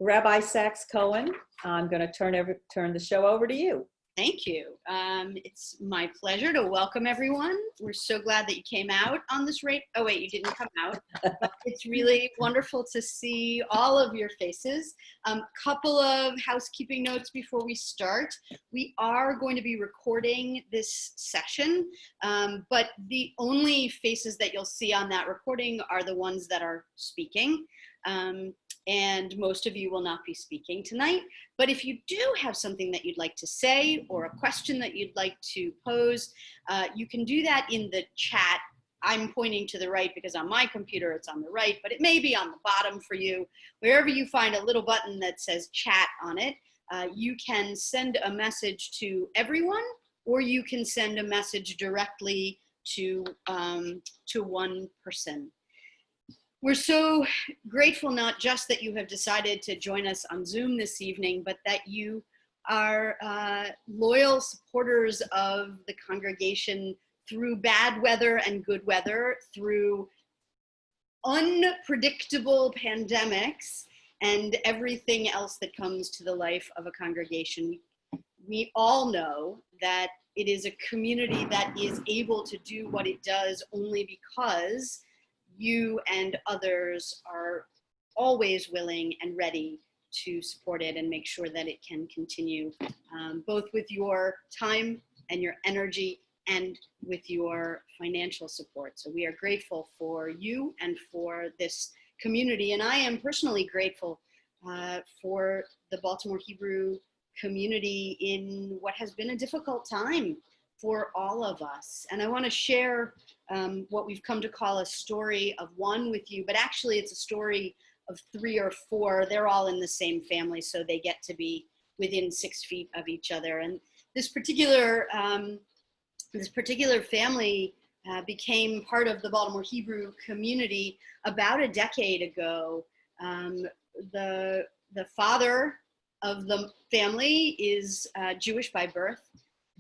Rabbi Sachs Cohen, I'm going to turn the show over to you. Thank you. It's my pleasure to welcome everyone. We're so glad that you came out on this rate. Oh wait, you didn't come out. But it's really wonderful to see all of your faces. Couple of housekeeping notes before we start. We are going to be recording this session, but the only faces that you'll see on that recording are the ones that are speaking. And most of you will not be speaking tonight. But if you do have something that you'd like to say or a question that you'd like to pose, you can do that in the chat. I'm pointing to the right because on my computer it's on the right, but it may be on the bottom for you. Wherever you find a little button that says chat on it, you can send a message to everyone, or you can send a message directly to one person. We're so grateful not just that you have decided to join us on Zoom this evening, but that you are loyal supporters of the congregation through bad weather and good weather, through unpredictable pandemics and everything else that comes to the life of a congregation. We all know that it is a community that is able to do what it does only because you and others are always willing and ready to support it and make sure that it can continue, both with your time and your energy and with your financial support. So we are grateful for you and for this community. And I am personally grateful for the Baltimore Hebrew community in what has been a difficult time for all of us. And I want to share what we've come to call a story of one with you, but actually it's a story of 3 or 4. They're all in the same family, so they get to be within 6 feet of each other. And this particular family became part of the Baltimore Hebrew community about a decade ago. The father of the family is Jewish by birth.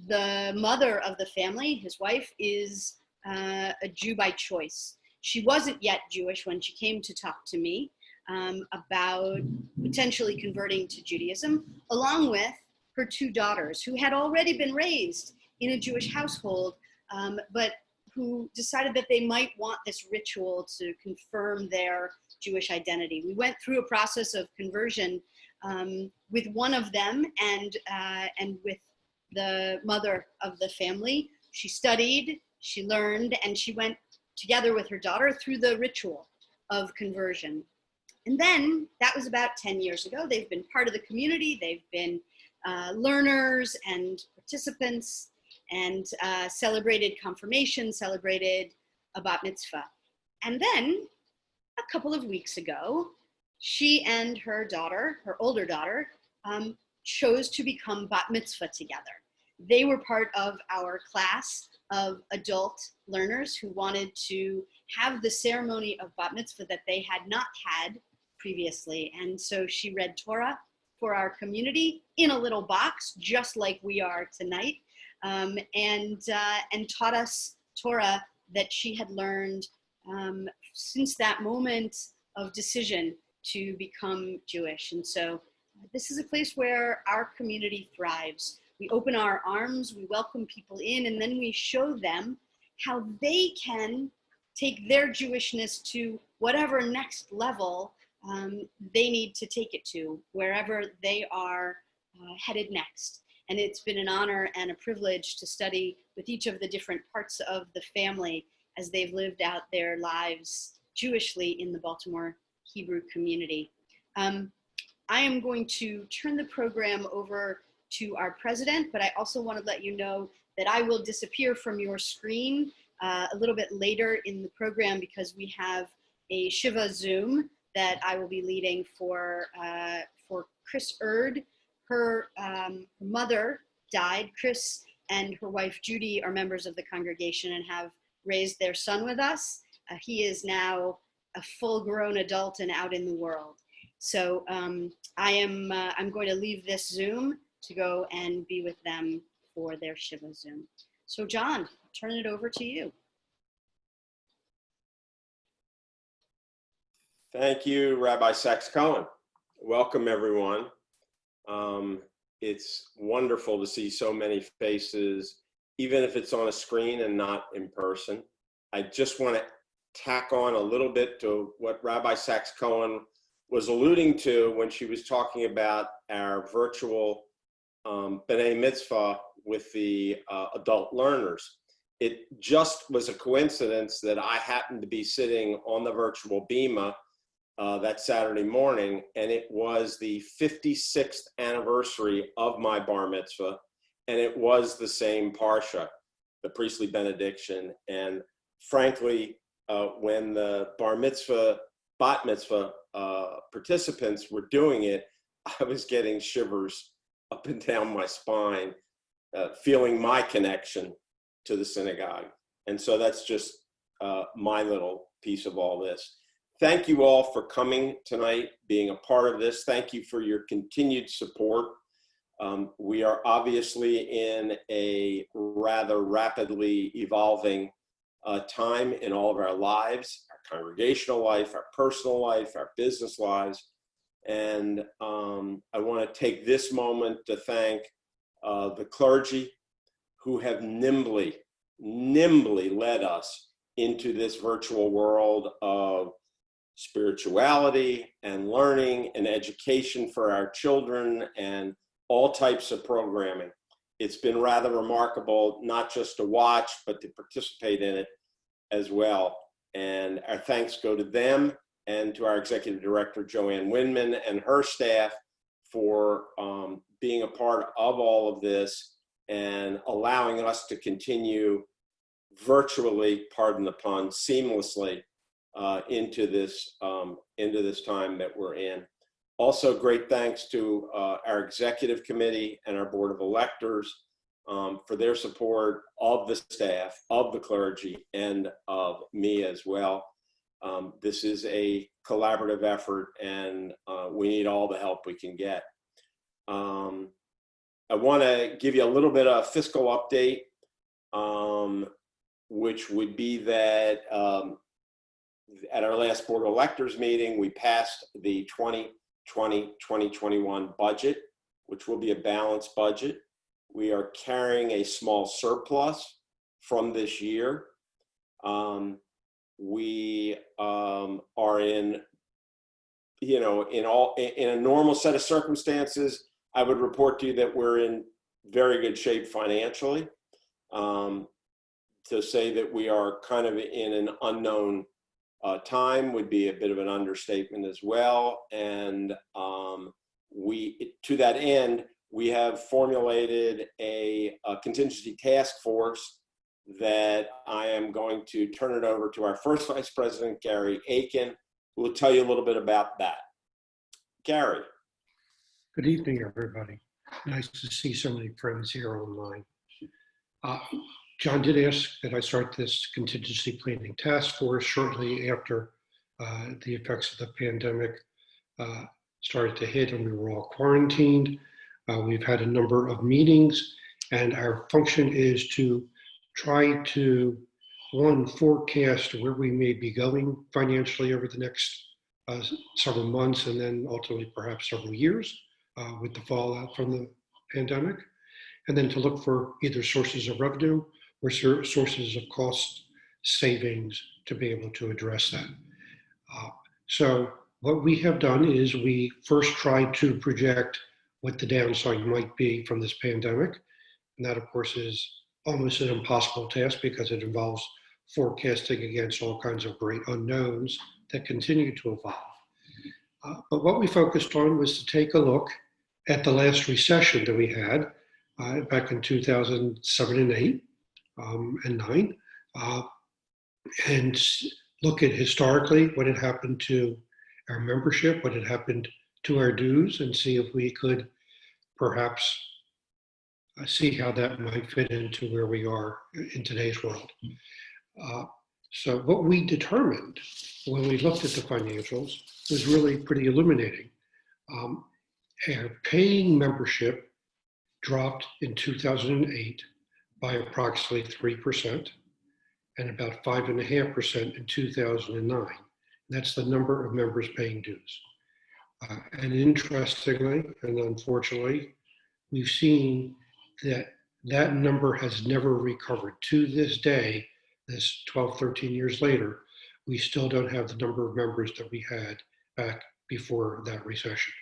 The mother of the family, his wife, is a Jew by choice. She wasn't yet Jewish when she came to talk to me about potentially converting to Judaism, along with her 2 daughters who had already been raised in a Jewish household, but who decided that they might want this ritual to confirm their Jewish identity. We went through a process of conversion with one of them and with the mother of the family. She studied, she learned, and she went together with her daughter through the ritual of conversion. And then that was about 10 years ago. They've been part of the community. They've been learners and participants, and celebrated confirmation, celebrated a bat mitzvah. And then a couple of weeks ago, she and her daughter, her older daughter, chose to become bat mitzvah together. They were part of our class of adult learners who wanted to have the ceremony of bat mitzvah that they had not had previously. And so she read Torah for our community in a little box, just like we are tonight, and taught us Torah that she had learned since that moment of decision to become Jewish. And so this is a place where our community thrives. We open our arms, we welcome people in, and then we show them how they can take their Jewishness to whatever next level they need to take it to, wherever they are headed next. And it's been an honor and a privilege to study with each of the different parts of the family as they've lived out their lives Jewishly in the Baltimore Hebrew community. I am going to turn the program over to our president, but I also want to let you know that I will disappear from your screen a little bit later in the program because we have a Shiva Zoom that I will be leading for Chris Erd. Her mother died. Chris and her wife Judy are members of the congregation and have raised their son with us. He is now a full-grown adult and out in the world. So I'm going to leave this Zoom to go and be with them for their Shiva Zoom. So John, I'll turn it over to you. Thank you, Rabbi Sachs Cohen. Welcome, everyone. It's wonderful to see so many faces, even if it's on a screen and not in person. I just want to tack on a little bit to what Rabbi Sachs-Cohen was alluding to when she was talking about our virtual B'nai Mitzvah with the adult learners. It just was a coincidence that I happened to be sitting on the virtual Bima that Saturday morning, and it was the 56th anniversary of my bar mitzvah, and it was the same parsha, the priestly benediction. And frankly, when the bar mitzvah, bat mitzvah participants were doing it, I was getting shivers up and down my spine, feeling my connection to the synagogue. And so that's just my little piece of all this. Thank you all for coming tonight, being a part of this. Thank you for your continued support. We are obviously in a rather rapidly evolving time in all of our lives, our congregational life, our personal life, our business lives. And I want to take this moment to thank the clergy who have nimbly led us into this virtual world of spirituality and learning and education for our children and all types of programming. It's been rather remarkable, not just to watch, but to participate in it as well. And our thanks go to them and to our executive director, Joanne Winman, and her staff for being a part of all of this and allowing us to continue virtually, pardon the pun, seamlessly into this time that we're in. Also, great thanks to our executive committee and our board of electors for their support of the staff, of the clergy, and of me as well. This is a collaborative effort, and we need all the help we can get. I want to give you a little bit of fiscal update, which would be that at our last board of electors meeting, we passed the 2020-2021 budget, which will be a balanced budget. We are carrying a small surplus from this year. We are in a normal set of circumstances, I would report to you that we're in very good shape financially. To say that we are kind of in an unknown time would be a bit of an understatement as well. And to that end, we have formulated a contingency task force that I am going to turn it over to our first Vice President, Gary Aiken, who will tell you a little bit about that. Gary. Good evening, everybody. Nice to see so many friends here online. John did ask that I start this contingency planning task force shortly after the effects of the pandemic started to hit and we were all quarantined. We've had a number of meetings, and our function is to try to, one, forecast where we may be going financially over the next several months, and then ultimately perhaps several years with the fallout from the pandemic, and then to look for either sources of revenue or sources of cost savings to be able to address that. So what we have done is we first tried to project what the downside might be from this pandemic. And that, of course, is almost an impossible task because it involves forecasting against all kinds of great unknowns that continue to evolve. But what we focused on was to take a look at the last recession that we had back in 2007 and 8 and 9, and look at historically what had happened to our membership, what had happened to our dues, and see if we could perhaps see how that might fit into where we are in today's world. So what we determined when we looked at the financials was really pretty illuminating. Our paying membership dropped in 2008 by approximately 3% and about 5.5% in 2009. That's the number of members paying dues. And interestingly, and unfortunately, we've seen that that number has never recovered. To this day, this 12, 13 years later, we still don't have the number of members that we had back before that recession.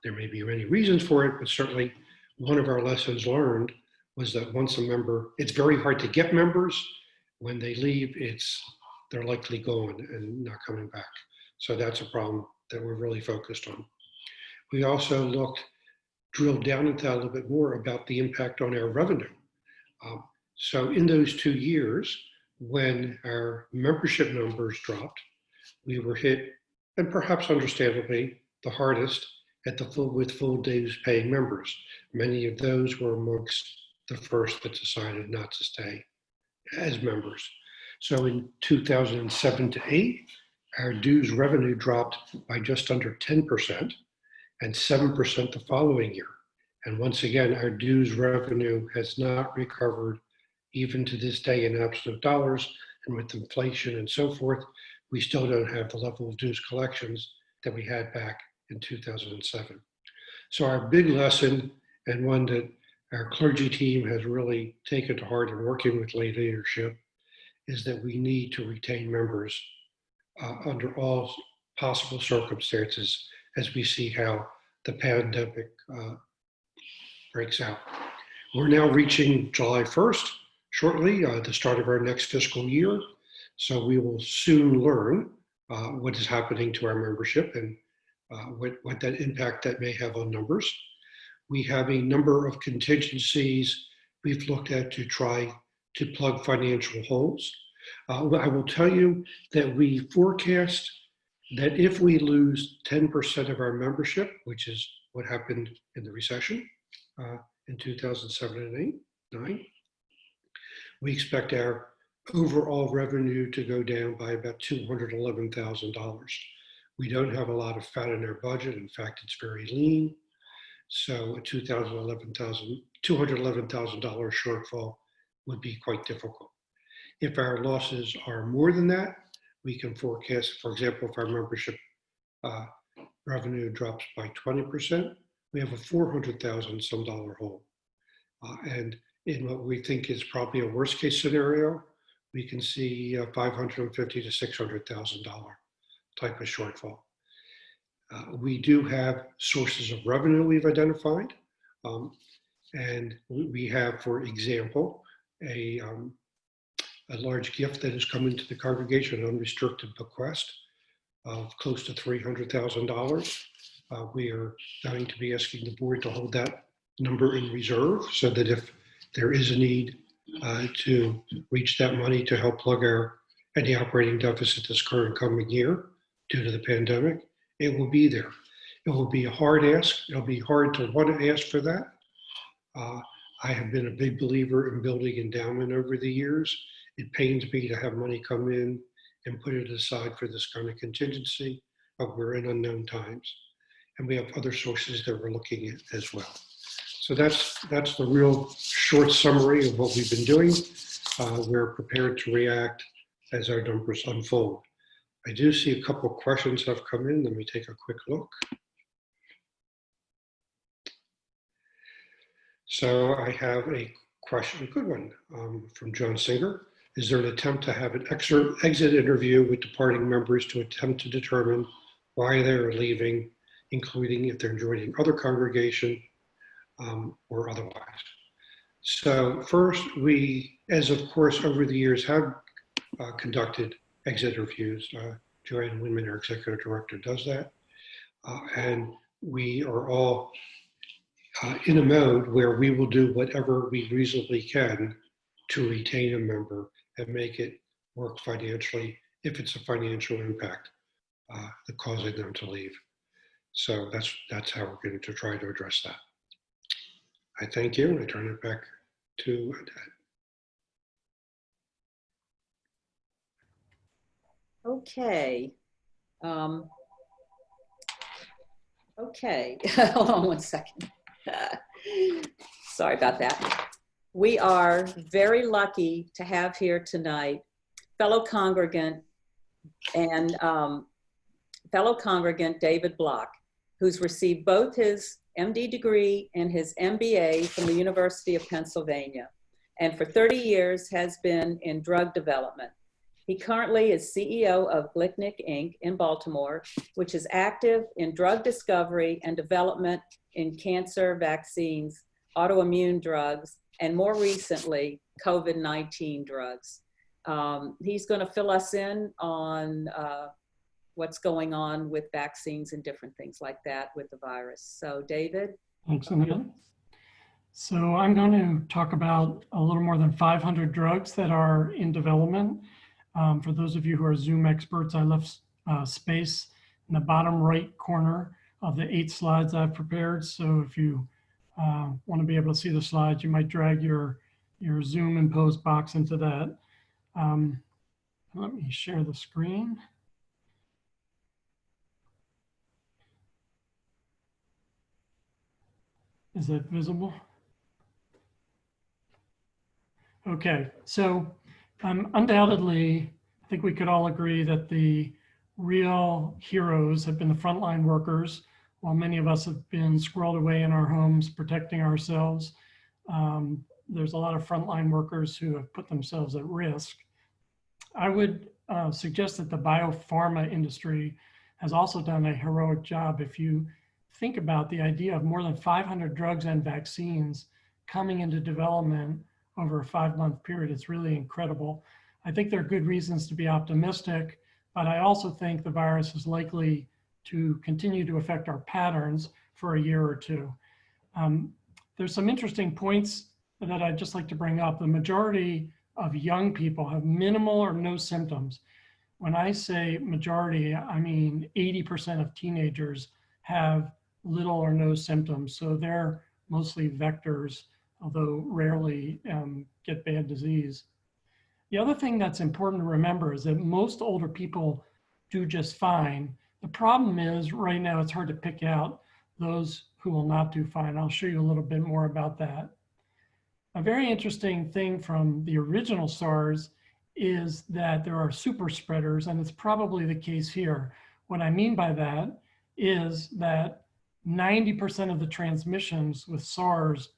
There may be many reasons for it, but certainly one of our lessons learned was that once a member, it's very hard to get members. When they leave, they're likely gone and not coming back. So that's a problem that we're really focused on. We also drilled down into that a little bit more about the impact on our revenue. So in those 2 years, when our membership numbers dropped, we were hit, and perhaps understandably, the hardest with full dues paying members. Many of those were amongst the first that decided not to stay as members. So in 2007 to 8, our dues revenue dropped by just under 10% and 7% the following year. And once again, our dues revenue has not recovered even to this day in absolute dollars, and with inflation and so forth, we still don't have the level of dues collections that we had back in 2007. So our big lesson, and one that our clergy team has really taken to heart in working with lay leadership, is that we need to retain members under all possible circumstances as we see how the pandemic breaks out. We're now reaching July 1st, shortly, the start of our next fiscal year. So we will soon learn what is happening to our membership and what that impact that may have on numbers. We have a number of contingencies we've looked at to try to plug financial holes. I will tell you that we forecast that if we lose 10% of our membership, which is what happened in the recession in 2007 and 8, 9, we expect our overall revenue to go down by about $211,000. We don't have a lot of fat in our budget. In fact, it's very lean. So a $211,000 shortfall would be quite difficult. If our losses are more than that, we can forecast, for example, if our membership revenue drops by 20%, we have a $400,000 some dollar hole. And in what we think is probably a worst case scenario, we can see $550,000 to $600,000 type of shortfall. We do have sources of revenue we've identified. And we have, for example, a large gift that has come into the congregation, an unrestricted bequest of close to $300,000. We are going to be asking the board to hold that number in reserve so that if there is a need to reach that money to help plug any operating deficit this current coming year due to the pandemic, it will be there. It will be a hard ask. It'll be hard to want to ask for that. I have been a big believer in building endowment over the years. It pains me to have money come in and put it aside for this kind of contingency, but we're in unknown times. And we have other sources that we're looking at as well. So that's the real short summary of what we've been doing. We're prepared to react as our numbers unfold. I do see a couple of questions have come in. Let me take a quick look. So I have a question, a good one, from John Singer. Is there an attempt to have an exit interview with departing members to attempt to determine why they are leaving, including if they're joining other congregation or otherwise? So first, we, as of course over the years, have conducted exit interviews. Joanne Winman, our executive director, does that. And we are all in a mode where we will do whatever we reasonably can to retain a member and make it work financially if it's a financial impact that causing them to leave. So that's how we're going to try to address that. I thank you, and I turn it back to Dad. Okay. Okay, hold on one second. Sorry about that. We are very lucky to have here tonight fellow congregant and fellow congregant David Block, who's received both his MD degree and his MBA from the University of Pennsylvania, and for 30 years has been in drug development. He currently is CEO of Glicknick Inc. in Baltimore, which is active in drug discovery and development in cancer vaccines, autoimmune drugs, and more recently, COVID-19 drugs. He's going to fill us in on what's going on with vaccines and different things like that with the virus. So David? Thanks, Anita. So I'm going to talk about a little more than 500 drugs that are in development. For those of you who are Zoom experts, I left space in the bottom right corner of the 8 slides I've prepared. So if you want to be able to see the slides, you might drag your Zoom imposed box into that. Let me share the screen. Is that visible? Okay, so undoubtedly, I think we could all agree that the real heroes have been the frontline workers, while many of us have been squirreled away in our homes protecting ourselves. There's a lot of frontline workers who have put themselves at risk. I would suggest that the biopharma industry has also done a heroic job. If you think about the idea of more than 500 drugs and vaccines coming into development over a 5-month period, it's really incredible. I think there are good reasons to be optimistic, but I also think the virus is likely to continue to affect our patterns for a year or two. There's some interesting points that I'd just like to bring up. The majority of young people have minimal or no symptoms. When I say majority, I mean 80% of teenagers have little or no symptoms. So they're mostly vectors, although rarely get bad disease. The other thing that's important to remember is that most older people do just fine. The problem is right now it's hard to pick out those who will not do fine. I'll show you a little bit more about that. A very interesting thing from the original SARS is that there are super spreaders, and it's probably the case here. What I mean by that is that 90% of the transmissions with SARS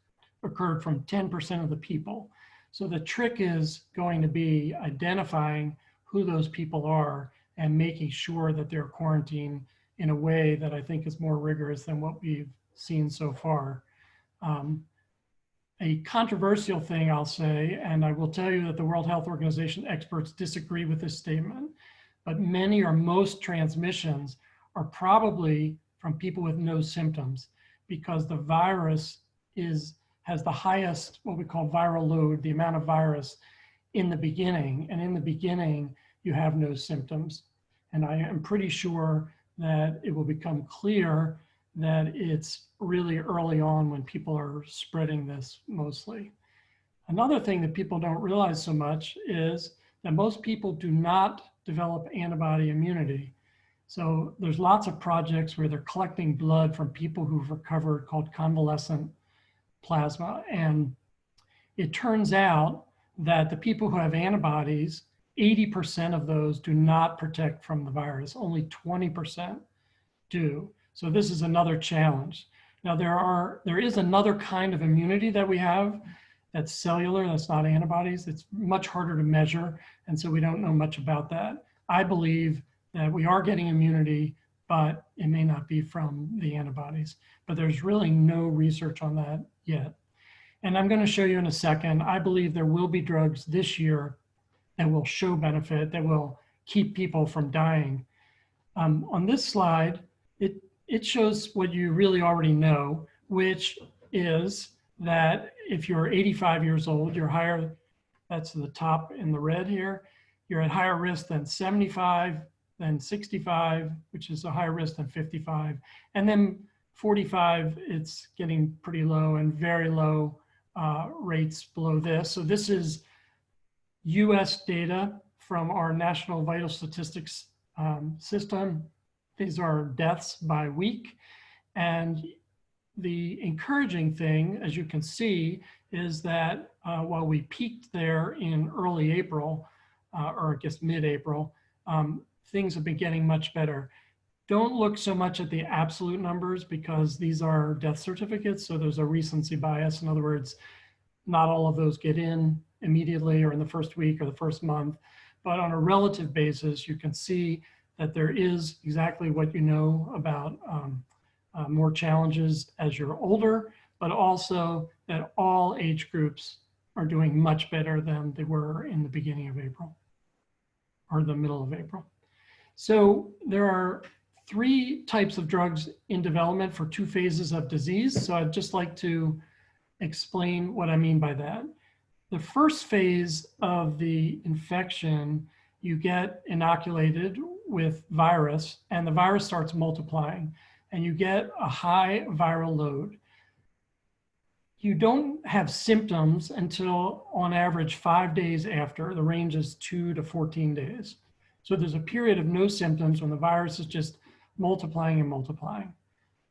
occurred from 10% of the people. So the trick is going to be identifying who those people are and making sure that they're quarantined in a way that I think is more rigorous than what we've seen so far. A controversial thing I'll say, and I will tell you that the World Health Organization experts disagree with this statement, but many or most transmissions are probably from people with no symptoms because the virus has the highest, what we call viral load, the amount of virus in the beginning. And in the beginning, you have no symptoms. And I am pretty sure that it will become clear that it's really early on when people are spreading this mostly. Another thing that people don't realize so much is that most people do not develop antibody immunity. So there's lots of projects where they're collecting blood from people who've recovered called convalescent plasma. And it turns out that the people who have antibodies, 80% of those do not protect from the virus, only 20% do. So this is another challenge. Now there is another kind of immunity that we have that's cellular, that's not antibodies. It's much harder to measure, and so we don't know much about that. I believe that we are getting immunity, but it may not be from the antibodies. But there's really no research on that yet. And I'm going to show you in a second, I believe there will be drugs this year that will show benefit, that will keep people from dying. On this slide, it shows what you really already know, which is that if you're 85 years old, you're higher, that's the top in the red here, you're at higher risk than 75, than 65, which is a higher risk than 55. And then 45, it's getting pretty low and very low rates below this. So this is US data from our National Vital Statistics system. These are deaths by week. And the encouraging thing, as you can see, is that while we peaked there in early April, or I guess mid-April, things have been getting much better. Don't look so much at the absolute numbers because these are death certificates. So there's a recency bias. In other words, not all of those get in immediately or in the first week or the first month. But on a relative basis, you can see that there is exactly what you know about more challenges as you're older, but also that all age groups are doing much better than they were in the beginning of April or the middle of April. So there are 3 types of drugs in development for 2 phases of disease. So I'd just like to explain what I mean by that. The first phase of the infection, you get inoculated with virus and the virus starts multiplying and you get a high viral load. You don't have symptoms until on average 5 days after. The range is 2 to 14 days. So there's a period of no symptoms when the virus is just multiplying and multiplying.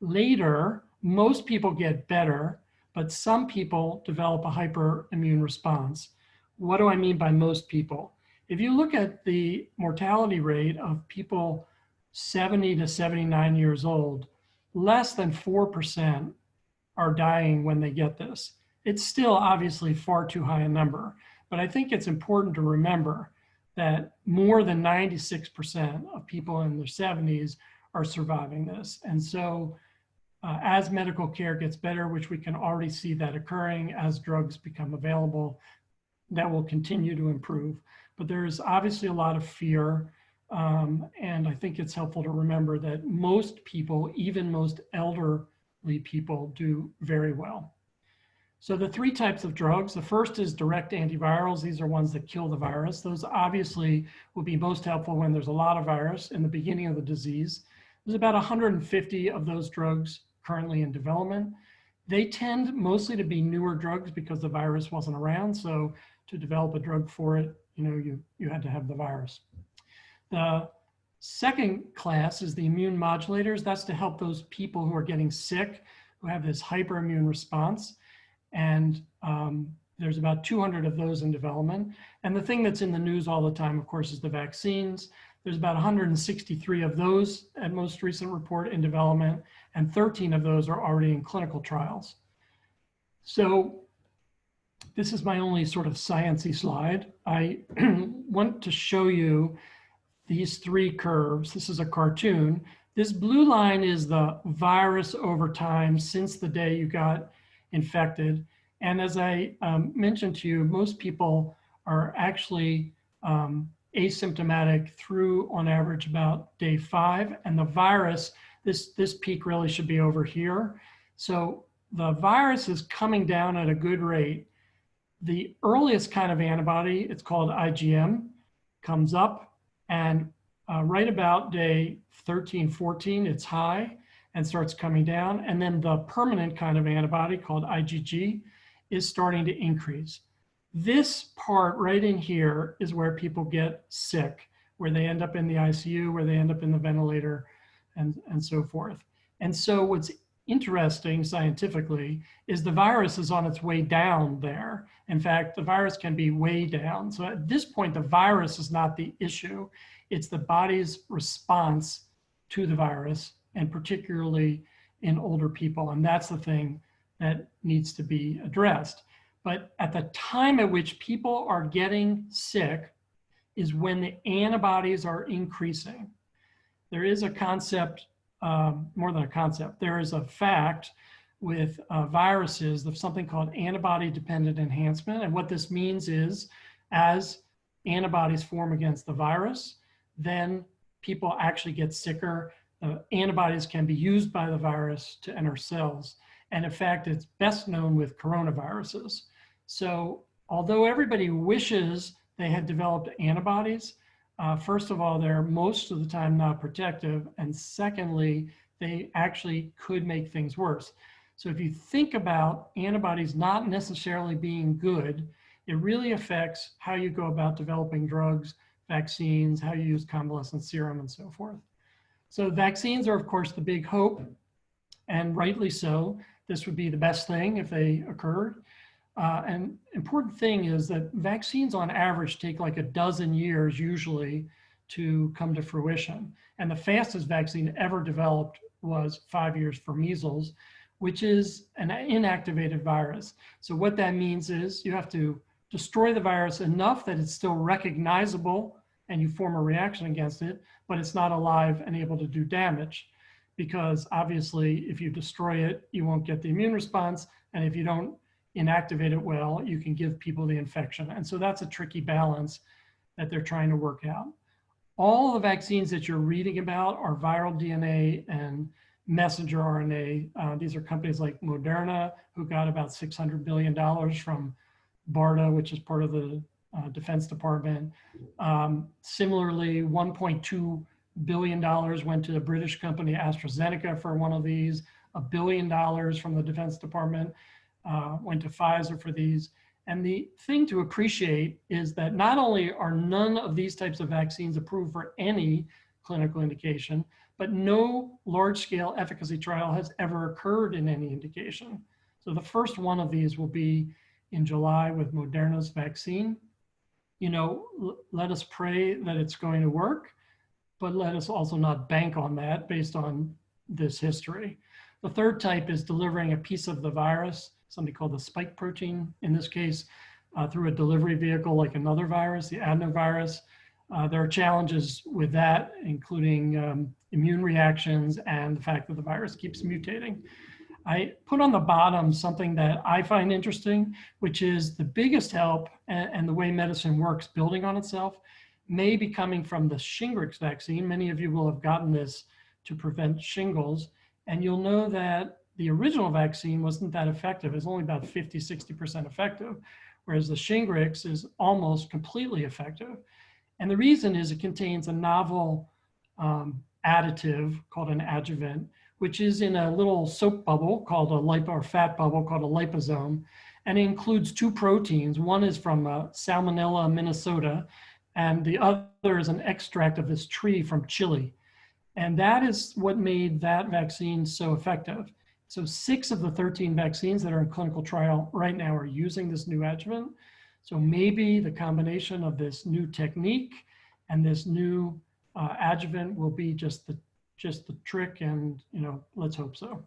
Later, most people get better, but some people develop a hyperimmune response. What do I mean by most people? If you look at the mortality rate of people 70 to 79 years old, less than 4% are dying when they get this. It's still obviously far too high a number, but I think it's important to remember that more than 96% of people in their 70s are surviving this. And so as medical care gets better, which we can already see that occurring as drugs become available, that will continue to improve. But there's obviously a lot of fear. And I think it's helpful to remember that most people, even most elderly people, do very well. So the 3 types of drugs, the first is direct antivirals. These are ones that kill the virus. Those obviously will be most helpful when there's a lot of virus in the beginning of the disease. There's about 150 of those drugs currently in development. They tend mostly to be newer drugs because the virus wasn't around. So to develop a drug for it, you had to have the virus. The second class is the immune modulators. That's to help those people who are getting sick, who have this hyperimmune response. And there's about 200 of those in development. And the thing that's in the news all the time, of course, is the vaccines. There's about 163 of those at most recent report in development, and 13 of those are already in clinical trials. So this is my only sort of science-y slide. I want to show you these 3 curves. This is a cartoon. This blue line is the virus over time since the day you got infected. And as I mentioned to you, most people are actually asymptomatic through, on average, about day 5. And the virus, this peak really should be over here. So the virus is coming down at a good rate. The earliest kind of antibody, it's called IgM, comes up, and right about day 13, 14, it's high and starts coming down. And then the permanent kind of antibody called IgG is starting to increase. This part right in here is where people get sick, where they end up in the ICU, where they end up in the ventilator, and so forth. And so what's interesting scientifically is the virus is on its way down there. In fact, the virus can be way down. So at this point, the virus is not the issue. It's the body's response to the virus, and particularly in older people. And that's the thing that needs to be addressed. But at the time at which people are getting sick is when the antibodies are increasing. There is a concept, more than a concept, there is a fact with viruses of something called antibody-dependent enhancement. And what this means is as antibodies form against the virus, then people actually get sicker. Antibodies can be used by the virus to enter cells. And in fact, it's best known with coronaviruses. So although everybody wishes they had developed antibodies, first of all, they're most of the time not protective. And secondly, they actually could make things worse. So if you think about antibodies not necessarily being good, it really affects how you go about developing drugs, vaccines, how you use convalescent serum, and so forth. So vaccines are, of course, the big hope, and rightly so. This would be the best thing if they occurred. And important thing is that vaccines on average take like a dozen years usually to come to fruition. And the fastest vaccine ever developed was 5 years for measles, which is an inactivated virus. So what that means is you have to destroy the virus enough that it's still recognizable and you form a reaction against it, but it's not alive and able to do damage. Because obviously, if you destroy it, you won't get the immune response. And if you don't inactivate it well, you can give people the infection. And so that's a tricky balance that they're trying to work out. All the vaccines that you're reading about are viral DNA and messenger RNA. These are companies like Moderna, who got about $600 billion from BARDA, which is part of the Defense Department. Similarly, $1.2 billion went to the British company AstraZeneca for one of these. $1 billion from the Defense Department went to Pfizer for these. And the thing to appreciate is that not only are none of these types of vaccines approved for any clinical indication, but no large-scale efficacy trial has ever occurred in any indication. So the first one of these will be in July with Moderna's vaccine. You know, let us pray that it's going to work, but let us also not bank on that based on this history. The third type is delivering a piece of the virus, something called the spike protein, in this case, through a delivery vehicle like another virus, the adenovirus. There are challenges with that, including immune reactions and the fact that the virus keeps mutating. I put on the bottom something that I find interesting, which is the biggest help and the way medicine works building on itself may be coming from the Shingrix vaccine. Many of you will have gotten this to prevent shingles, and you'll know that the original vaccine wasn't that effective. It's only about 50, 60% effective, whereas the Shingrix is almost completely effective. And the reason is it contains a novel additive called an adjuvant, which is in a little soap bubble called a fat bubble called a liposome. And it includes two proteins. One is from Salmonella, Minnesota, and the other is an extract of this tree from Chile. And that is what made that vaccine so effective. So 6 of the 13 vaccines that are in clinical trial right now are using this new adjuvant. So maybe the combination of this new technique and this new adjuvant will be just the trick, and let's hope so.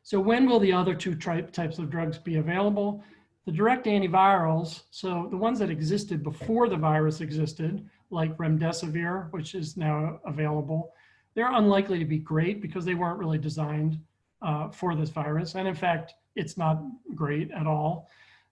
So when will the other two types of drugs be available? The direct antivirals, so the ones that existed before the virus existed, like remdesivir, which is now available, they're unlikely to be great because they weren't really designed for this virus. And in fact, it's not great at all.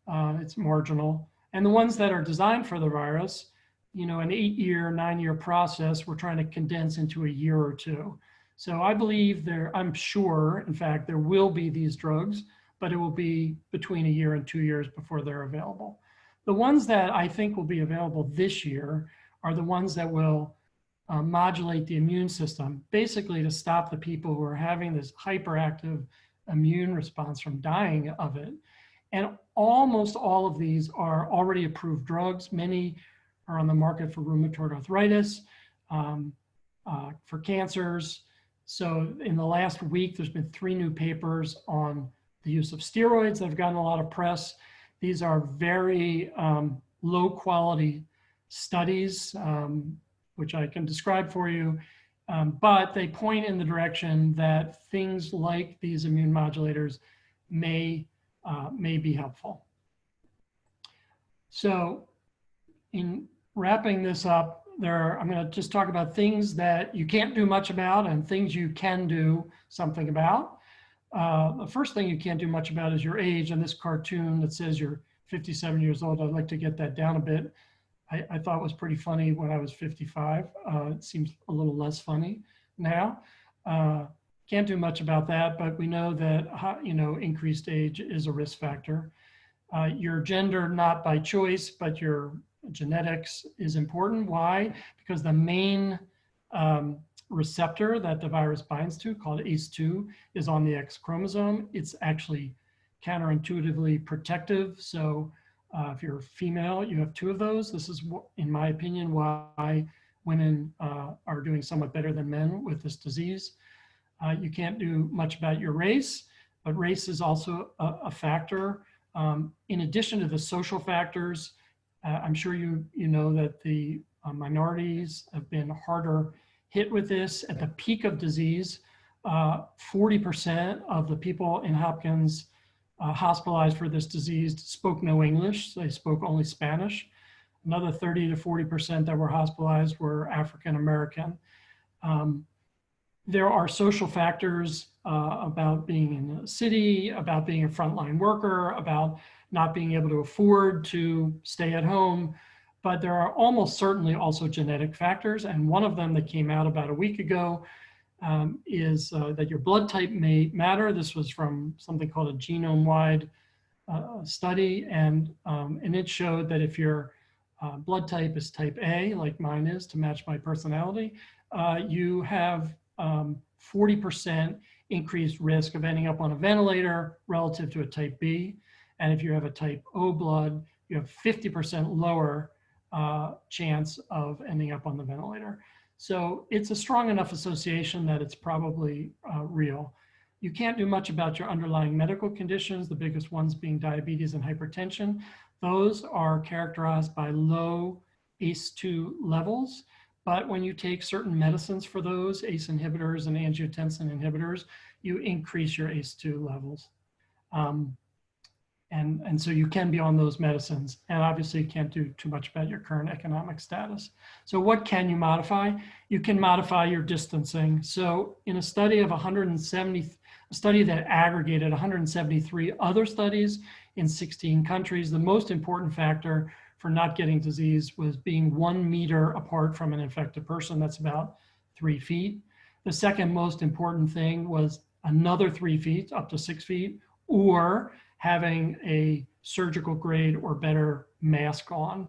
It's marginal. And the ones that are designed for the virus, an 8-year, 9-year process, we're trying to condense into a year or 2. So I believe I'm sure, in fact, there will be these drugs, but it will be between 1 year and 2 years before they're available. The ones that I think will be available this year are the ones that will modulate the immune system, basically to stop the people who are having this hyperactive immune response from dying of it. And almost all of these are already approved drugs. Many are on the market for rheumatoid arthritis, for cancers. So in the last week, there's been 3 new papers on the use of steroids that have gotten a lot of press. These are very low quality studies, which I can describe for you, but they point in the direction that things like these immune modulators may be helpful. So in wrapping this up, I'm going to just talk about things that you can't do much about and things you can do something about. The first thing you can't do much about is your age, and this cartoon that says you're 57 years old, I'd like to get that down a bit. I thought it was pretty funny when I was 55. It seems a little less funny now. Can't do much about that, but we know that increased age is a risk factor. Your gender, not by choice, but your genetics is important. Why? Because the main receptor that the virus binds to, called ACE2, is on the X chromosome. It's actually counterintuitively protective. So if you're female, you have 2 of those. This is, in my opinion, why women are doing somewhat better than men with this disease. You can't do much about your race, but race is also a factor. In addition to the social factors, I'm sure you know that the minorities have been harder hit with this. At the peak of disease, 40% of the people in Hopkins hospitalized for this disease spoke no English. They spoke only Spanish. Another 30 to 40% that were hospitalized were African American. There are social factors about being in a city, about being a frontline worker, about not being able to afford to stay at home, but there are almost certainly also genetic factors. And one of them that came out about a week ago is that your blood type may matter. This was from something called a genome-wide study, and it showed that if your blood type is type A, like mine is, to match my personality, you have 40% increased risk of ending up on a ventilator relative to a type B. And if you have a type O blood, you have 50% lower chance of ending up on the ventilator. So it's a strong enough association that it's probably real. You can't do much about your underlying medical conditions, the biggest ones being diabetes and hypertension. Those are characterized by low ACE2 levels. But when you take certain medicines for those, ACE inhibitors and angiotensin inhibitors, you increase your ACE2 levels. And so you can be on those medicines, and obviously you can't do too much about your current economic status. So what can you modify? You can modify your distancing. So in a study of 170, a study that aggregated 173 other studies in 16 countries, the most important factor for not getting disease was being 1 meter apart from an infected person. That's about 3 feet. The second most important thing was another 3 feet, up to 6 feet, or having a surgical grade or better mask on.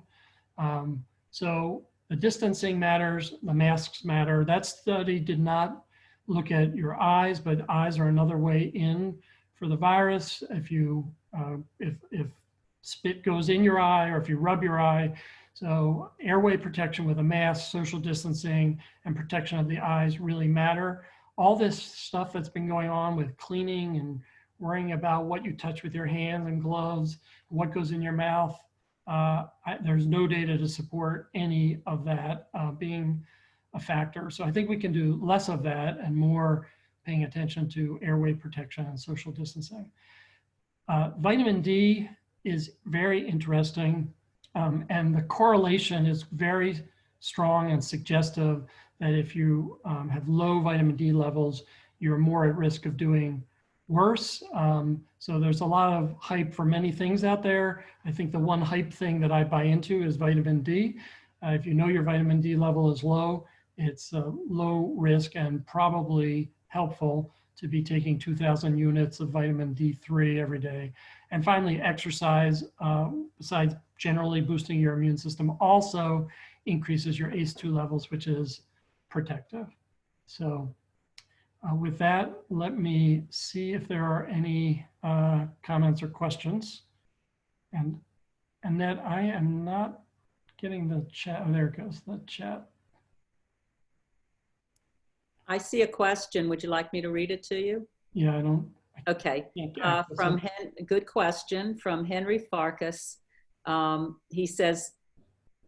So the distancing matters, the masks matter. That study did not look at your eyes, but eyes are another way in for the virus. If you, if spit goes in your eye or if you rub your eye. So airway protection with a mask, social distancing, and protection of the eyes really matter. All this stuff that's been going on with cleaning and worrying about what you touch with your hands and gloves, what goes in your mouth, there's no data to support any of that being a factor. So I think we can do less of that and more paying attention to airway protection and social distancing. Vitamin D is very interesting, and the correlation is very strong and suggestive that if you have low vitamin D levels, you're more at risk of doing worse. So there's a lot of hype for many things out there. I think the one hype thing that I buy into is vitamin D. If you know your vitamin D level is low, it's low risk and probably helpful to be taking 2,000 units of vitamin D3 every day. And finally, exercise, besides generally boosting your immune system, also increases your ACE2 levels, which is protective. So with that, let me see if there are any comments or questions. And Annette, I am not getting the chat. Oh, there it goes, the chat. I see a question. Would you like me to read it to you? Yeah, I don't. Okay. Good question from Henry Farkas. He says,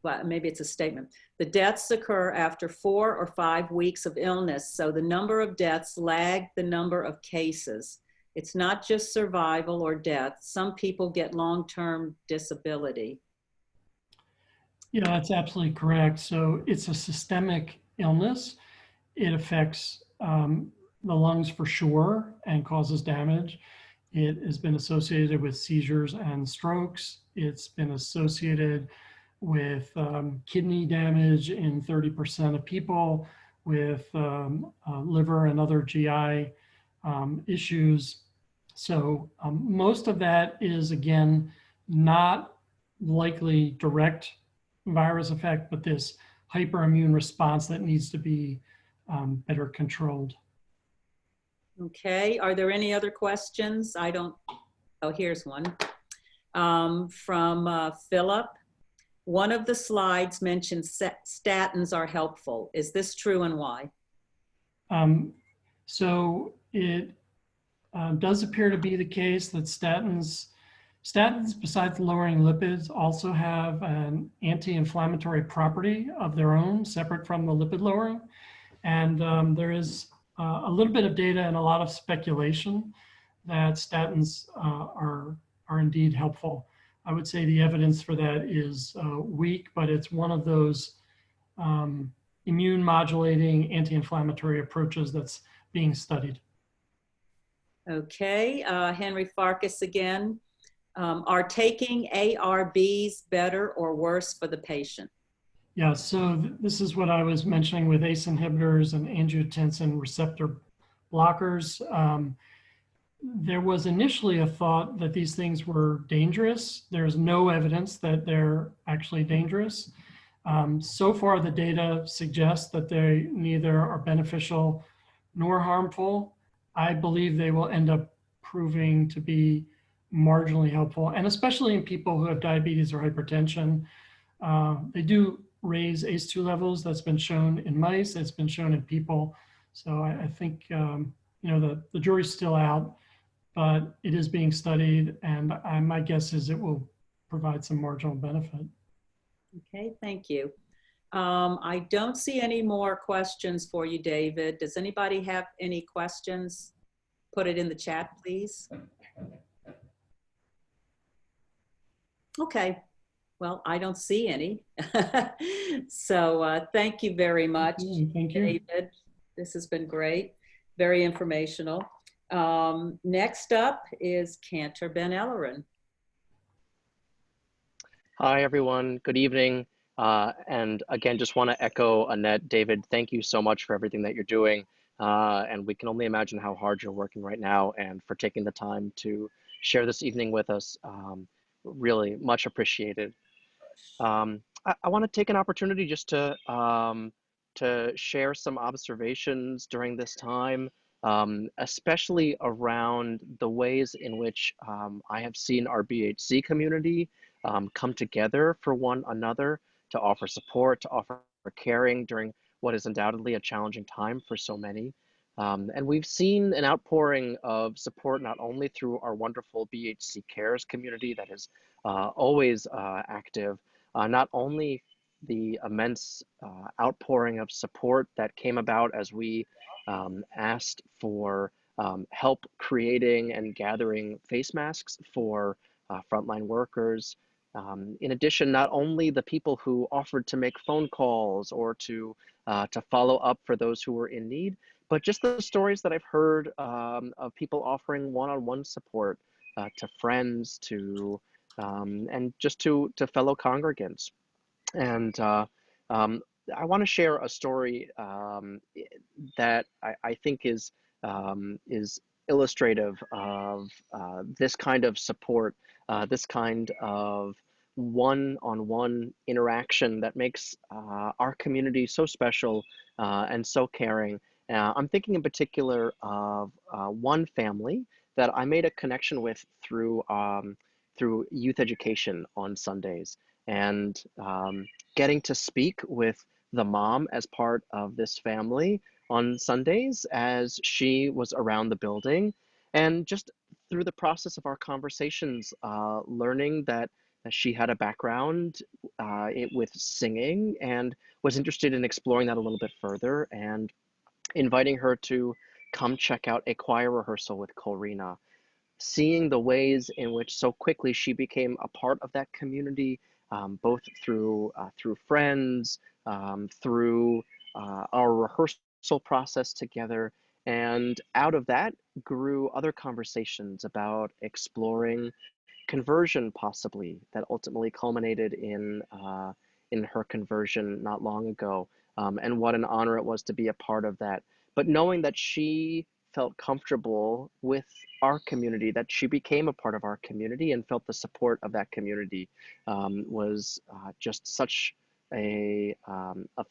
well, maybe it's a statement. The deaths occur after 4 or 5 weeks of illness, so the number of deaths lag the number of cases. It's not just survival or death. Some people get long-term disability. Yeah, that's absolutely correct. So it's a systemic illness. It affects the lungs for sure and causes damage. It has been associated with seizures and strokes. It's been associated with kidney damage in 30% of people, with liver and other GI issues. So most of that is, again, not likely direct virus effect, but this hyperimmune response that needs to be better controlled. Okay, are there any other questions? Oh, here's one from Philip. One of the slides mentioned statins are helpful. Is this true and why? So it does appear to be the case that statins Statins, besides lowering lipids, also have an anti-inflammatory property of their own, separate from the lipid lowering. And there is a little bit of data and a lot of speculation that statins are indeed helpful. I would say the evidence for that is weak, but it's one of those immune modulating anti-inflammatory approaches that's being studied. Okay, Henry Farkas again. Are taking ARBs better or worse for the patient? Yeah, so this is what I was mentioning with ACE inhibitors and angiotensin receptor blockers. There was initially a thought that these things were dangerous. There's no evidence that they're actually dangerous. So far, the data suggests that they neither are beneficial nor harmful. I believe they will end up proving to be marginally helpful, and especially in people who have diabetes or hypertension. They do raise ACE2 levels. That's been shown in mice. It's been shown in people. So I think the jury's still out, but it is being studied, and my guess is it will provide some marginal benefit. Okay, thank you. I don't see any more questions for you, David. Does anybody have any questions? Put it in the chat, please. Okay, well, I don't see any. So thank you very much, Thank you. David. This has been great, very informational. Next up is Cantor Ben Ellerin. Hi, everyone. Good evening. And again, just want to echo Annette, David, thank you so much for everything that you're doing. And we can only imagine how hard you're working right now, and for taking the time to share this evening with us. Really much appreciated. I want to take an opportunity just to share some observations during this time, especially around the ways in which I have seen our BHC community come together for one another to offer support, to offer caring during what is undoubtedly a challenging time for so many. And we've seen an outpouring of support not only through our wonderful BHC Cares community that is always active, not only the immense outpouring of support that came about as we asked for help creating and gathering face masks for frontline workers. In addition, not only the people who offered to make phone calls or to follow up for those who were in need, but just the stories that I've heard of people offering one-on-one support to friends, to and just to fellow congregants. And I want to share a story that I think is illustrative of this kind of support, this kind of one-on-one interaction that makes our community so special and so caring. I'm thinking in particular of one family that I made a connection with through youth education on Sundays, and getting to speak with the mom as part of this family on Sundays as she was around the building, and just through the process of our conversations, learning that she had a background with singing and was interested in exploring that a little bit further, and inviting her to come check out a choir rehearsal with Corina. Seeing the ways in which so quickly she became a part of that community, both through friends, through our rehearsal process together, and out of that grew other conversations about exploring conversion, possibly, that ultimately culminated in her conversion not long ago. And what an honor it was to be a part of that. But knowing that she felt comfortable with our community, that she became a part of our community and felt the support of that community, was just such a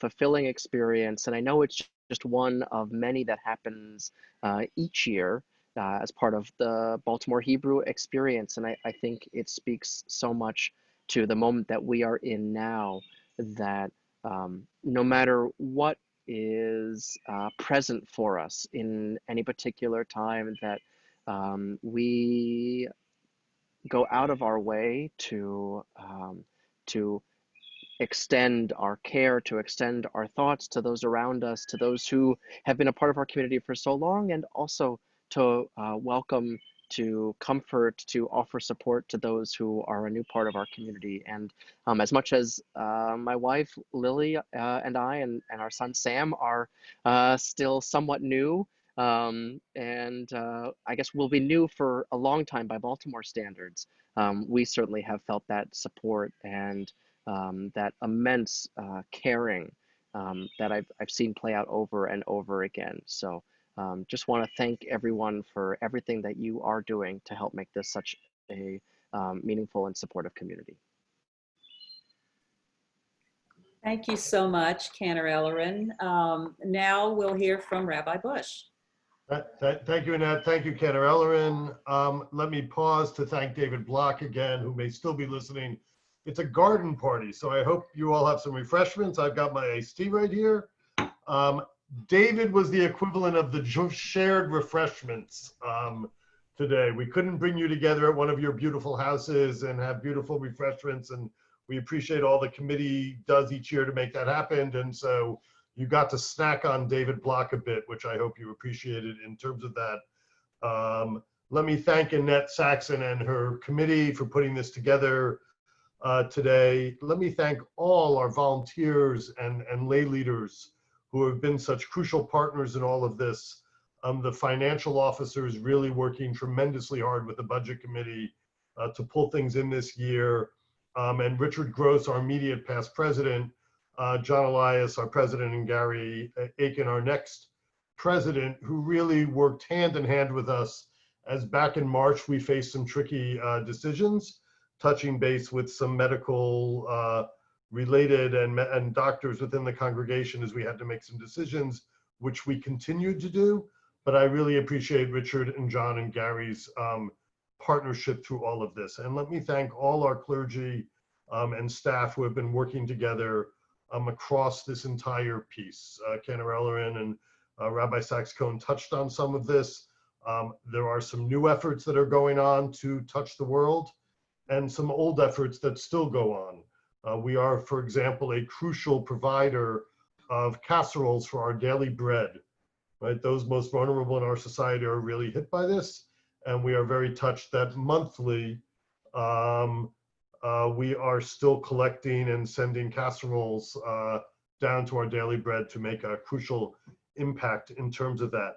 fulfilling experience. And I know it's just one of many that happens each year as part of the Baltimore Hebrew experience. And I think it speaks so much to the moment that we are in now, that no matter what is present for us in any particular time, that we go out of our way to extend our care, to extend our thoughts to those around us, to those who have been a part of our community for so long, and also to welcome, to comfort, to offer support to those who are a new part of our community. And as much as my wife Lily and I and our son Sam are still somewhat new, and I guess will be new for a long time by Baltimore standards, we certainly have felt that support and that immense caring that I've seen play out over and over again. So just want to thank everyone for everything that you are doing to help make this such a meaningful and supportive community. Thank you so much, Cantor Ellerin. Now we'll hear from Rabbi Bush. Thank you, Annette. Thank you, Cantor Ellerin. Let me pause to thank David Block again, who may still be listening. It's a garden party, so I hope you all have some refreshments. I've got my iced tea right here. David was the equivalent of the shared refreshments today. We couldn't bring you together at one of your beautiful houses and have beautiful refreshments, and we appreciate all the committee does each year to make that happen. And so you got to snack on David Block a bit, which I hope you appreciated in terms of that. Let me thank Annette Saxon and her committee for putting this together today. Let me thank all our volunteers and lay leaders who have been such crucial partners in all of this. The financial officers really working tremendously hard with the budget committee to pull things in this year. And Richard Gross, our immediate past president, John Elias, our president, and Gary Aiken, our next president, who really worked hand in hand with us as back in March we faced some tricky decisions, touching base with some medical related and doctors within the congregation as we had to make some decisions, which we continued to do. But I really appreciate Richard and John and Gary's partnership through all of this. And let me thank all our clergy and staff who have been working together across this entire piece. Cantor Ellerin and Rabbi Sachs-Cohn touched on some of this. There are some new efforts that are going on to touch the world, and some old efforts that still go on. We are, for example, a crucial provider of casseroles for our daily bread, right? Those most vulnerable in our society are really hit by this, and we are very touched that monthly we are still collecting and sending casseroles down to our daily bread to make a crucial impact in terms of that.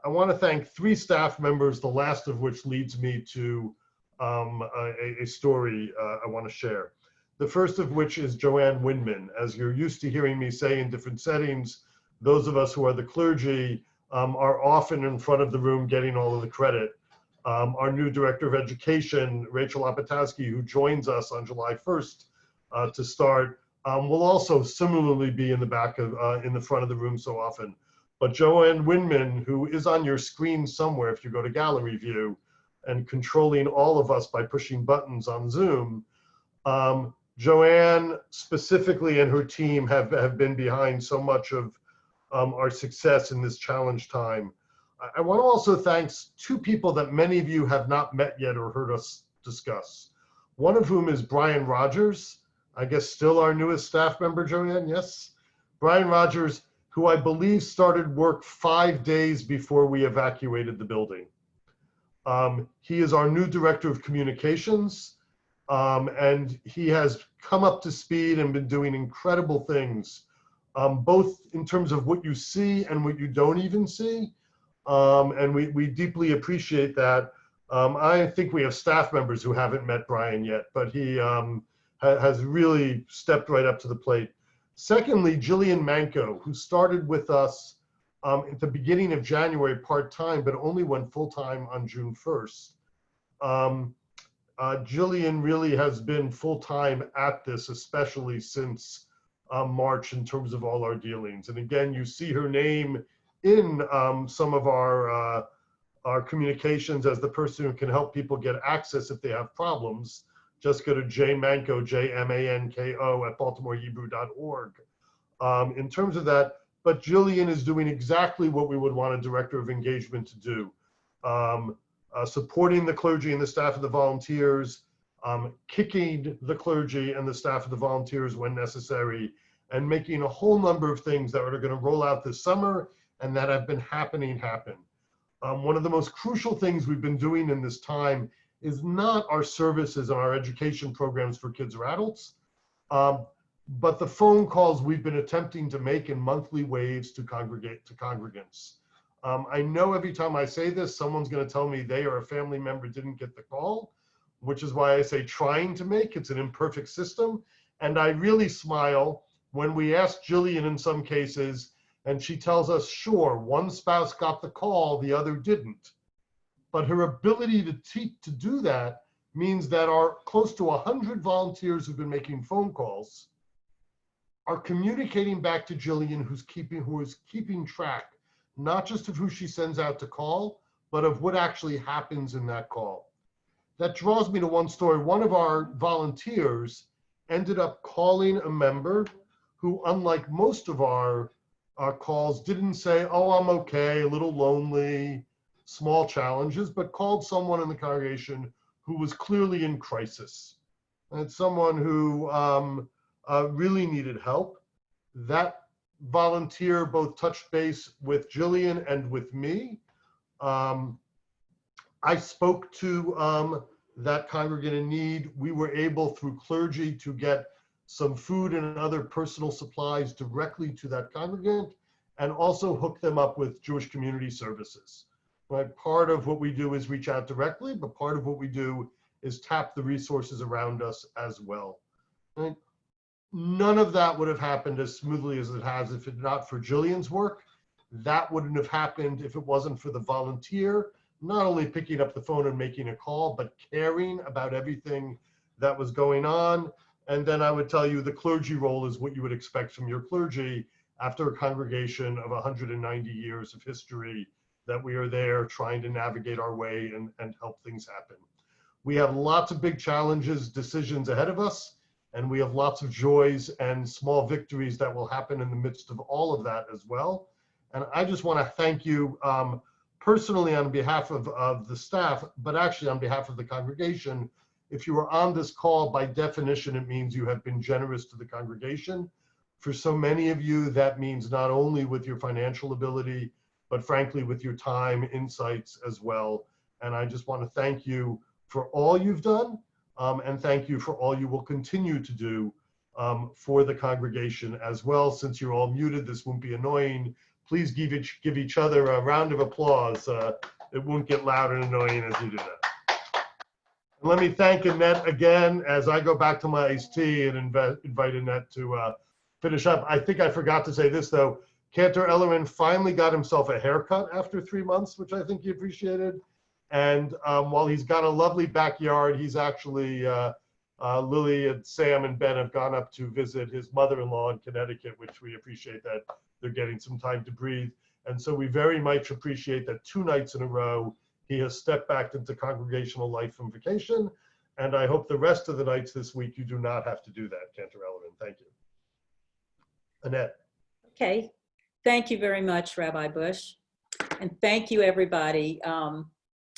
I want to thank 3 staff members, the last of which leads me to a story I want to share. The first of which is Joanne Windman. As you're used to hearing me say in different settings, those of us who are the clergy are often in front of the room getting all of the credit. Our new director of education, Rachel Opatowski, who joins us on July 1st to start, will also similarly be in the back of, in the front of the room so often. But Joanne Windman, who is on your screen somewhere if you go to gallery view, and controlling all of us by pushing buttons on Zoom. Joanne specifically and her team have been behind so much of our success in this challenge time. I want to also thank 2 people that many of you have not met yet or heard us discuss. One of whom is Brian Rogers, I guess still our newest staff member, Joanne, yes? Brian Rogers, who I believe started work 5 days before we evacuated the building. He is our new director of communications, and he has come up to speed and been doing incredible things, both in terms of what you see and what you don't even see. And we deeply appreciate that. I think we have staff members who haven't met Brian yet, but he has really stepped right up to the plate. Secondly, Jillian Manco, who started with us at the beginning of January part-time, but only went full-time on June 1st. Jillian really has been full-time at this, especially since March in terms of all our dealings. And again, you see her name in some of our communications as the person who can help people get access if they have problems. Just go to jmanco, Jmanko at baltimorehebrew.org. In terms of that, but Jillian is doing exactly what we would want a director of engagement to do. supporting the clergy and the staff of the volunteers, kicking the clergy and the staff of the volunteers when necessary, and making a whole number of things that are going to roll out this summer and that have been happening happen. One of the most crucial things we've been doing in this time is not our services and our education programs for kids or adults, but the phone calls we've been attempting to make in monthly waves to congregants. I know every time I say this, someone's going to tell me they or a family member didn't get the call, which is why I say trying to make. It's an imperfect system. And I really smile when we ask Jillian in some cases, and she tells us, sure, one spouse got the call, the other didn't. But her ability to do that means that our close to 100 volunteers who've been making phone calls are communicating back to Jillian, who is keeping track, not just of who she sends out to call, but of what actually happens in that call. That draws me to one story. One of our volunteers ended up calling a member who, unlike most of our calls, didn't say, oh, I'm okay, a little lonely, small challenges, but called someone in the congregation who was clearly in crisis. And someone who really needed help. That volunteer both touched base with Jillian and with me. I spoke to that congregant in need. We were able, through clergy, to get some food and other personal supplies directly to that congregant, and also hook them up with Jewish community services. Right? Part of what we do is reach out directly, but part of what we do is tap the resources around us as well. Right? None of that would have happened as smoothly as it has if it not for Jillian's work. That wouldn't have happened if it wasn't for the volunteer, not only picking up the phone and making a call, but caring about everything that was going on. And then I would tell you the clergy role is what you would expect from your clergy after a congregation of 190 years of history, that we are there trying to navigate our way and help things happen. We have lots of big challenges, decisions ahead of us, and we have lots of joys and small victories that will happen in the midst of all of that as well. And I just want to thank you personally on behalf of the staff, but actually on behalf of the congregation. If you are on this call, by definition, it means you have been generous to the congregation. For so many of you, that means not only with your financial ability, but frankly, with your time, insights as well. And I just want to thank you for all you've done, and thank you for all you will continue to do for the congregation as well. Since you're all muted, this won't be annoying. Please give each other a round of applause. It won't get loud and annoying as you do that. And let me thank Annette again as I go back to my iced tea and invite Annette to finish up. I think I forgot to say this though. Cantor Ellerin finally got himself a haircut after 3 months, which I think he appreciated. And while he's got a lovely backyard, he's actually, Lily and Sam and Ben have gone up to visit his mother-in-law in Connecticut, which we appreciate that they're getting some time to breathe. And so we very much appreciate that 2 nights in a row, he has stepped back into congregational life from vacation. And I hope the rest of the nights this week, you do not have to do that, Cantor Ellerin. Thank you. Annette. Okay. Thank you very much, Rabbi Bush. And thank you, everybody. I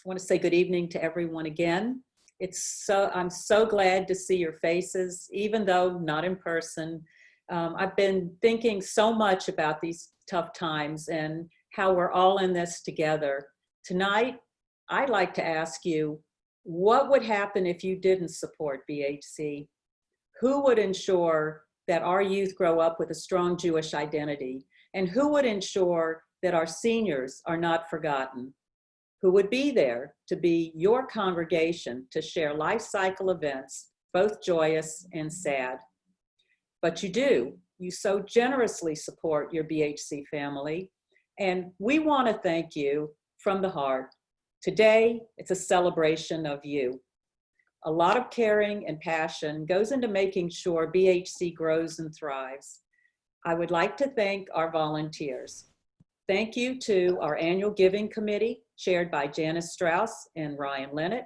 want to say good evening to everyone again. I'm so glad to see your faces, even though not in person. I've been thinking so much about these tough times and how we're all in this together. Tonight, I'd like to ask you, what would happen if you didn't support BHC? Who would ensure that our youth grow up with a strong Jewish identity? And who would ensure that our seniors are not forgotten? Who would be there to be your congregation to share life cycle events, both joyous and sad? But you do. You so generously support your BHC family. And we want to thank you from the heart. Today, it's a celebration of you. A lot of caring and passion goes into making sure BHC grows and thrives. I would like to thank our volunteers. Thank you to our annual giving committee, chaired by Janice Strauss and Ryan Lennett.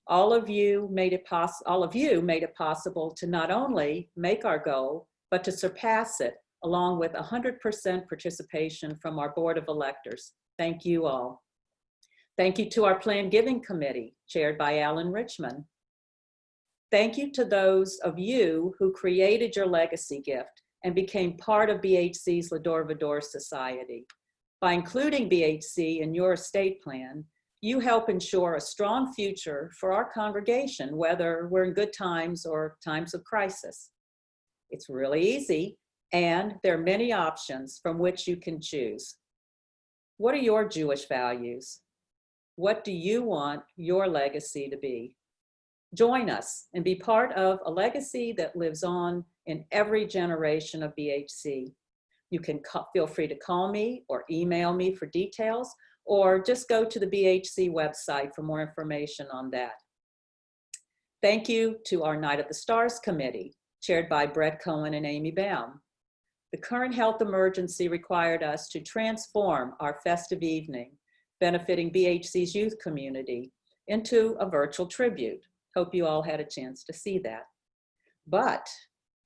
All of you made it possible to not only make our goal, but to surpass it, along with 100% participation from our board of electors. Thank you all. Thank you to our Planned Giving Committee, chaired by Alan Richmond. Thank you to those of you who created your legacy gift and became part of BHC's Lador Vador Society. By including BHC in your estate plan, you help ensure a strong future for our congregation, whether we're in good times or times of crisis. It's really easy, and there are many options from which you can choose. What are your Jewish values? What do you want your legacy to be? Join us and be part of a legacy that lives on in every generation of BHC. You can feel free to call me or email me for details, or just go to the BHC website for more information on that. Thank you to our Night of the Stars Committee, chaired by Brett Cohen and Amy Baum. The current health emergency required us to transform our festive evening, benefiting BHC's youth community, into a virtual tribute. Hope you all had a chance to see that. But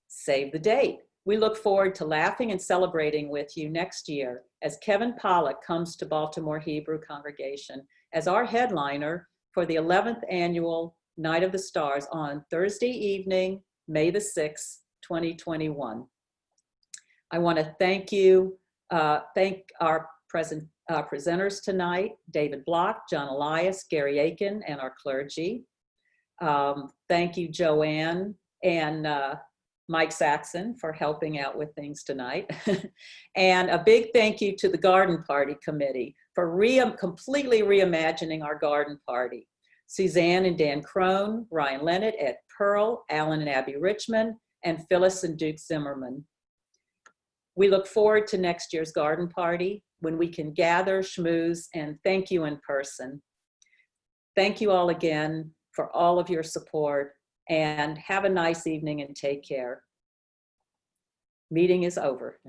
save the date. We look forward to laughing and celebrating with you next year as Kevin Pollack comes to Baltimore Hebrew Congregation as our headliner for the 11th annual Night of the Stars on Thursday evening, May the 6th, 2021. I want to thank our presenters tonight, David Block, John Elias, Gary Aiken, and our clergy. Thank you, Joanne and Mike Saxon for helping out with things tonight. And a big thank you to the Garden Party Committee for completely reimagining our garden party. Suzanne and Dan Crone, Ryan Lennett, Ed Pearl, Alan and Abby Richmond, and Phyllis and Duke Zimmerman. We look forward to next year's garden party when we can gather, schmooze, and thank you in person. Thank you all again for all of your support, and have a nice evening and take care. Meeting is over.